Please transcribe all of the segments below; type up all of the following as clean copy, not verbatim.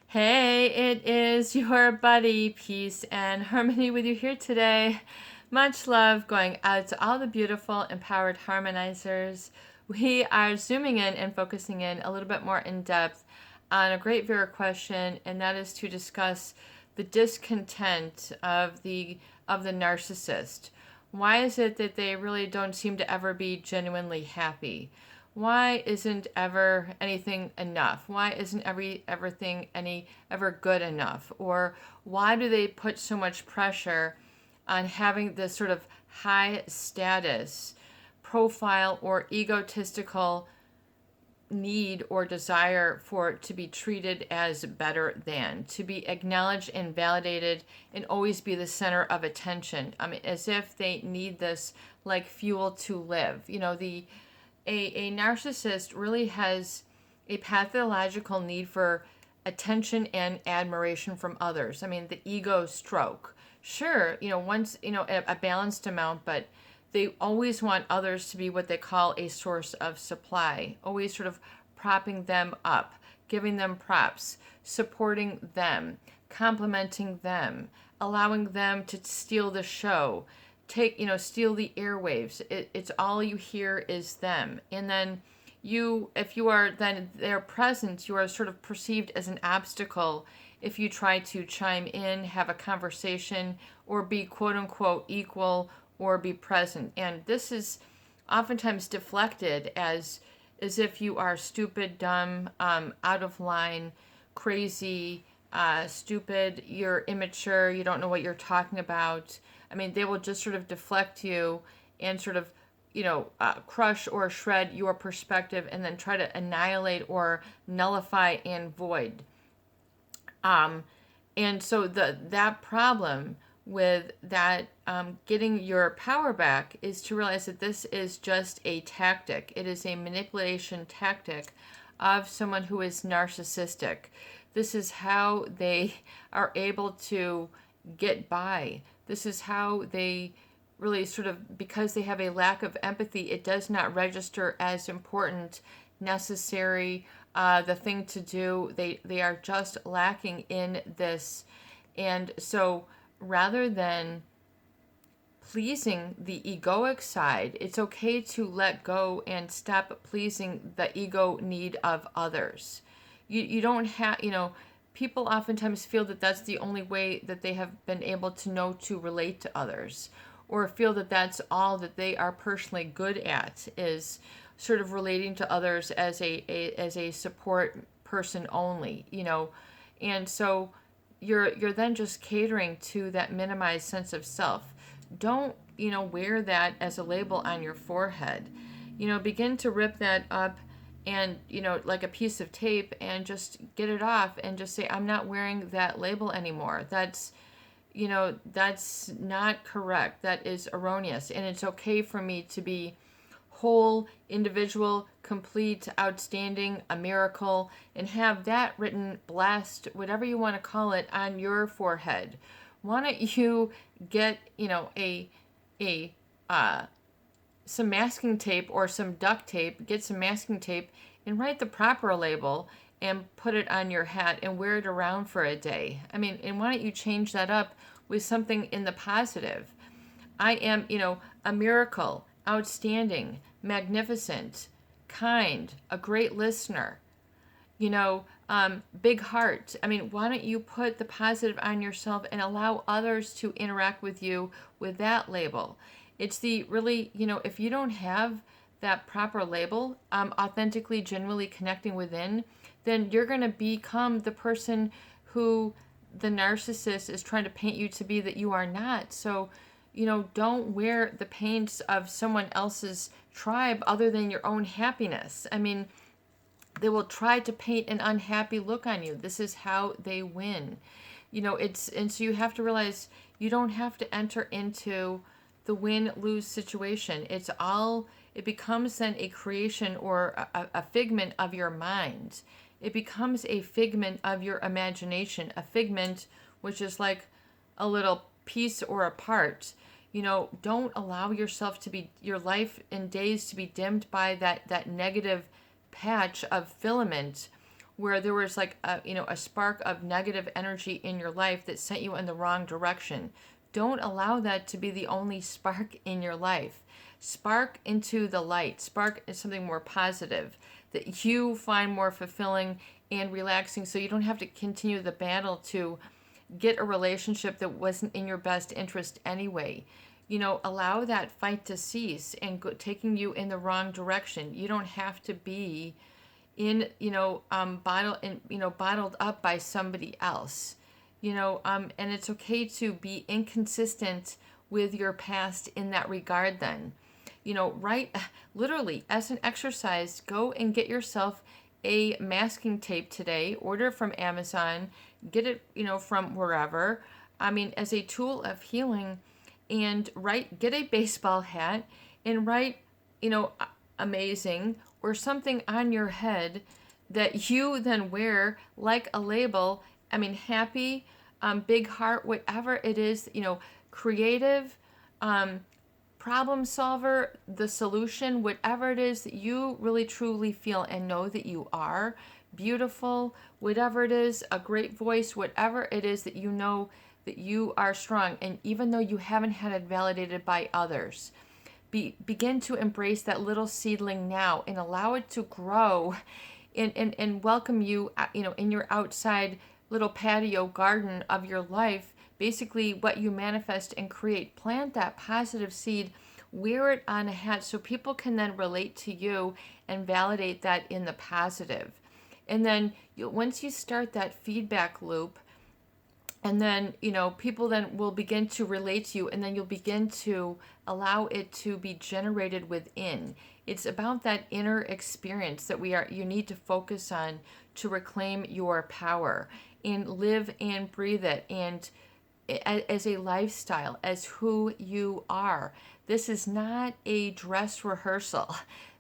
Hey, it is your buddy, Peace and Harmony, with you here today. Much love going out to all the beautiful, empowered harmonizers. We are zooming in and focusing in a little bit more in depth on a great viewer question, and that is to discuss the discontent of the narcissist. Why is it that they really don't seem to ever be genuinely happy? Why isn't ever anything enough? Why isn't everything any ever good enough? Or why do they put so much pressure on having this sort of high status profile or egotistical need or desire for it to be treated as better than, to be acknowledged and validated and always be the center of attention? I mean, as if they need this like fuel to live. A narcissist really has a pathological need for attention and admiration from others. I mean, the ego stroke. Sure, once, a balanced amount, but they always want others to be what they call a source of supply, always sort of propping them up, giving them props, supporting them, complimenting them, allowing them to steal the show, steal the airwaves. It's all you hear is them. And then if you are then their presence, you are sort of perceived as an obstacle if you try to chime in, have a conversation, or be quote unquote equal or be present. And this is oftentimes deflected as if you are stupid, dumb, out of line, crazy, stupid, you're immature, you don't know what you're talking about. I mean, they will just sort of deflect you and sort of, crush or shred your perspective and then try to annihilate or nullify and void. And so that problem with that getting your power back is to realize that this is just a tactic. It is a manipulation tactic of someone who is narcissistic. This is how they are able to get by. This is how they really sort of, because they have a lack of empathy, it does not register as important, necessary, the thing to do. They are just lacking in this. And so rather than pleasing the egoic side, it's okay to let go and stop pleasing the ego need of others. You don't have, people oftentimes feel that that's the only way that they have been able to know to relate to others, or feel that that's all that they are personally good at, is sort of relating to others as a support person only, and so you're then just catering to that minimized sense of self. Don't, wear that as a label on your forehead. Begin to rip that up and, like a piece of tape, and just get it off and just say, I'm not wearing that label anymore. That's not correct. That is erroneous. And it's okay for me to be whole, individual, complete, outstanding, a miracle, and have that written, blessed, whatever you want to call it, on your forehead. Why don't you get, some masking tape or some duct tape, get some masking tape and write the proper label and put it on your hat and wear it around for a day. I mean, and why don't you change that up with something in the positive? I am, a miracle, outstanding, magnificent, kind, a great listener, big heart. I mean, why don't you put the positive on yourself and allow others to interact with you with that label? It's the really, if you don't have that proper label, authentically, genuinely connecting within, then you're going to become the person who the narcissist is trying to paint you to be that you are not. So, don't wear the paints of someone else's tribe other than your own happiness. I mean, they will try to paint an unhappy look on you. This is how they win. And so you have to realize you don't have to enter into the win-lose situation. It becomes then a creation or a figment of your mind. It becomes a figment of your imagination, a figment which is like a little piece or a part. Don't allow yourself to be, your life and days to be dimmed by that negative patch of filament where there was like a spark of negative energy in your life that sent you in the wrong direction. Don't allow that to be the only spark in your life. Spark into the light. Spark is something more positive that you find more fulfilling and relaxing, so you don't have to continue the battle to get a relationship that wasn't in your best interest anyway. Allow that fight to cease and taking you in the wrong direction. You don't have to be bottled up by somebody else. And it's okay to be inconsistent with your past in that regard then. Right, literally, as an exercise, go and get yourself a masking tape today, order from Amazon, get it, from wherever. As a tool of healing, and get a baseball hat and write, amazing or something on your head that you then wear like a label. Happy, big heart, whatever it is, creative, problem solver, the solution, whatever it is that you really truly feel and know that you are beautiful, whatever it is, a great voice, whatever it is that you know that you are strong. And even though you haven't had it validated by others, begin to embrace that little seedling now and allow it to grow and welcome you, in your outside little patio garden of your life. Basically, what you manifest and create, plant that positive seed, wear it on a hat so people can then relate to you and validate that in the positive. And then once you start that feedback loop, and then, people then will begin to relate to you, and then you'll begin to allow it to be generated within. It's about that inner experience that you need to focus on to reclaim your power and live and breathe it, and as a lifestyle, as who you are. This is not a dress rehearsal.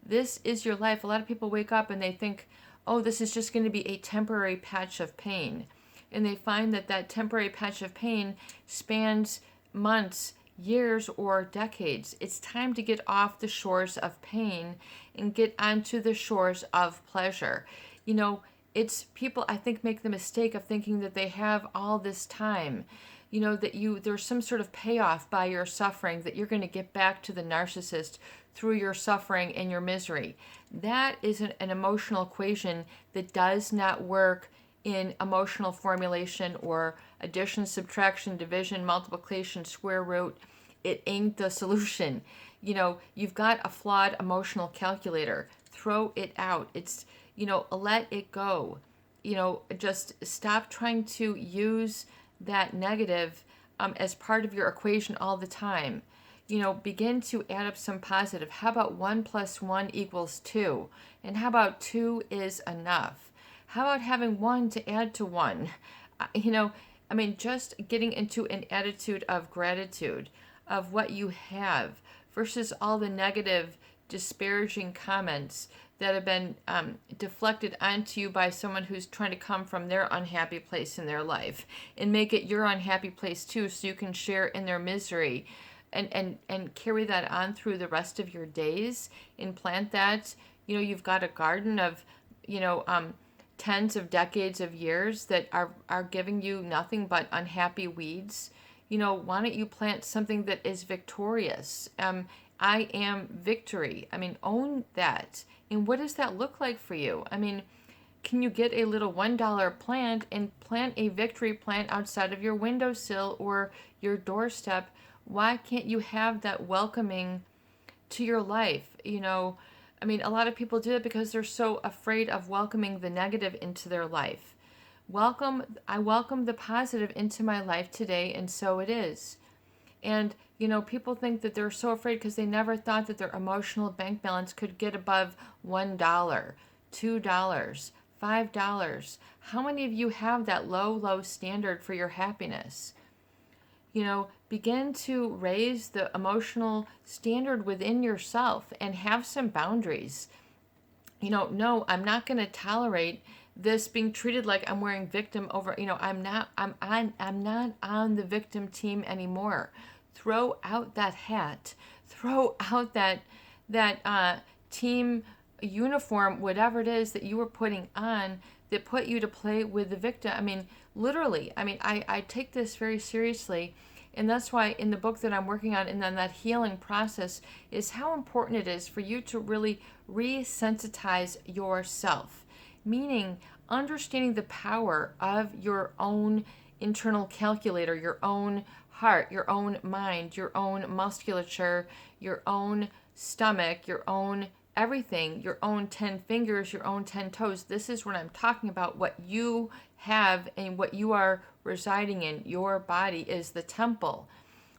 This is your life. A lot of people wake up and they think, oh, this is just going to be a temporary patch of pain. And they find that temporary patch of pain spans months, years, or decades. It's time to get off the shores of pain and get onto the shores of pleasure. It's people, I think, make the mistake of thinking that they have all this time. There's some sort of payoff by your suffering, that you're going to get back to the narcissist through your suffering and your misery. That is an emotional equation that does not work in emotional formulation or addition, subtraction, division, multiplication, square root. It ain't the solution. You've got a flawed emotional calculator. Throw it out. It's, let it go. Just stop trying to use that negative as part of your equation all the time. Begin to add up some positive. How about 1 + 1 = 2? And how about 2 is enough? How about having 1 to add to 1? Just getting into an attitude of gratitude of what you have versus all the negative, disparaging comments that have been deflected onto you by someone who's trying to come from their unhappy place in their life and make it your unhappy place too, so you can share in their misery and carry that on through the rest of your days and plant that. You've got a garden of, tens of decades of years that are giving you nothing but unhappy weeds. Why don't you plant something that is victorious? I am victory. Own that. And what does that look like for you? Can you get a little $1 plant and plant a victory plant outside of your windowsill or your doorstep? Why can't you have that welcoming to your life? A lot of people do it because they're so afraid of welcoming the negative into their life. I welcome the positive into my life today, and so it is. And, people think that they're so afraid because they never thought that their emotional bank balance could get above $1, $2, $5. How many of you have that low standard for your happiness? Begin to raise the emotional standard within yourself and have some boundaries. No, I'm not going to tolerate this being treated like I'm wearing victim over, I'm not on the victim team anymore. Throw out that hat. Throw out that team uniform, whatever it is that you were putting on that put you to play with the victim. I mean, literally, I mean, I take this very seriously. And that's why in the book that I'm working on, and then that healing process, is how important it is for you to really resensitize yourself. Meaning, understanding the power of your own internal calculator, your own heart, your own mind, your own musculature, your own stomach, your own everything, your own 10 fingers, your own 10 toes. This is what I'm talking about. What you have and what you are residing in, your body is the temple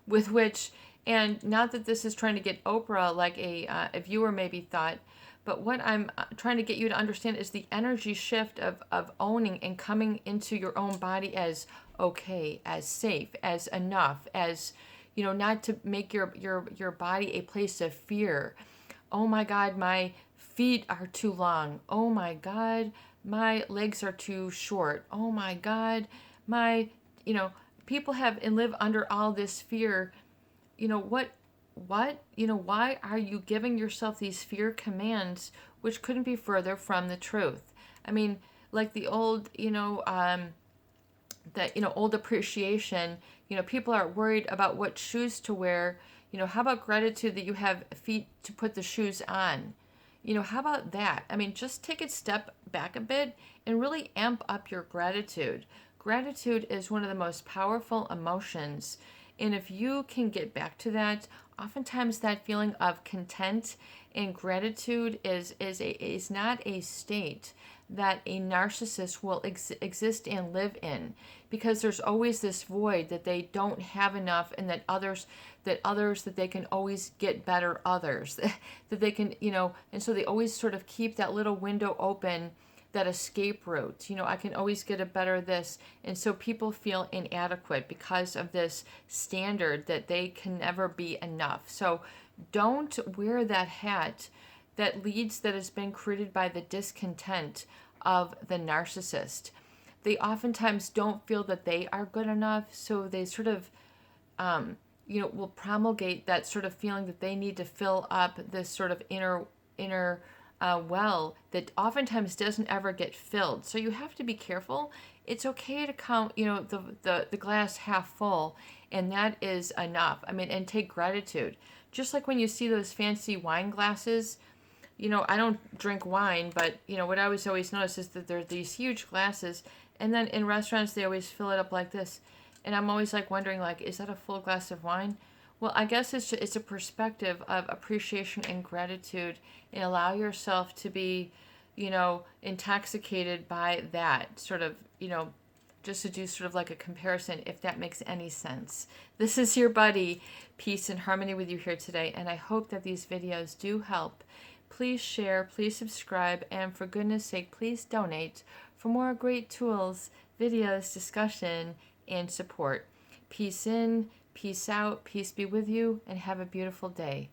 with which, and not that this is trying to get Oprah like a viewer maybe thought, but what I'm trying to get you to understand is the energy shift of owning and coming into your own body as okay, as safe, as enough, as, you know, not to make your body a place of fear. Oh my God, my feet are too long. Oh my God, my legs are too short. Oh my God, my, you know, people have and live under all this fear. You know, what, you know, why are you giving yourself these fear commands, which couldn't be further from the truth? I mean, like the old, that, old appreciation, people are worried about what shoes to wear. How about gratitude that you have feet to put the shoes on? How about that? I mean, just take a step back a bit and really amp up your gratitude. Gratitude is one of the most powerful emotions. And if you can get back to that, oftentimes that feeling of content and gratitude is not a state that a narcissist will exist and live in, because there's always this void that they don't have enough, and that others that they can always get better others that they can, and so they always sort of keep that little window open, that escape route. I can always get a better this. And so people feel inadequate because of this standard that they can never be enough. So don't wear that hat that has been created by the discontent of the narcissist. They oftentimes don't feel that they are good enough, so they sort of will promulgate that sort of feeling that they need to fill up this sort of inner well that oftentimes doesn't ever get filled. So you have to be careful. It's okay to count, the glass half full, and that is enough. I mean, and take gratitude. Just like when you see those fancy wine glasses, I don't drink wine, but, what I always notice is that there are these huge glasses, and then in restaurants, they always fill it up like this. And I'm always like wondering, like, is that a full glass of wine? Well, I guess it's a perspective of appreciation and gratitude, and allow yourself to be, intoxicated by that sort of, just to do sort of like a comparison, if that makes any sense. This is your buddy, Peace and Harmony, with you here today, and I hope that these videos do help. Please share, please subscribe, and for goodness sake, please donate for more great tools, videos, discussion, and support. Peace in, peace out, peace be with you, and have a beautiful day.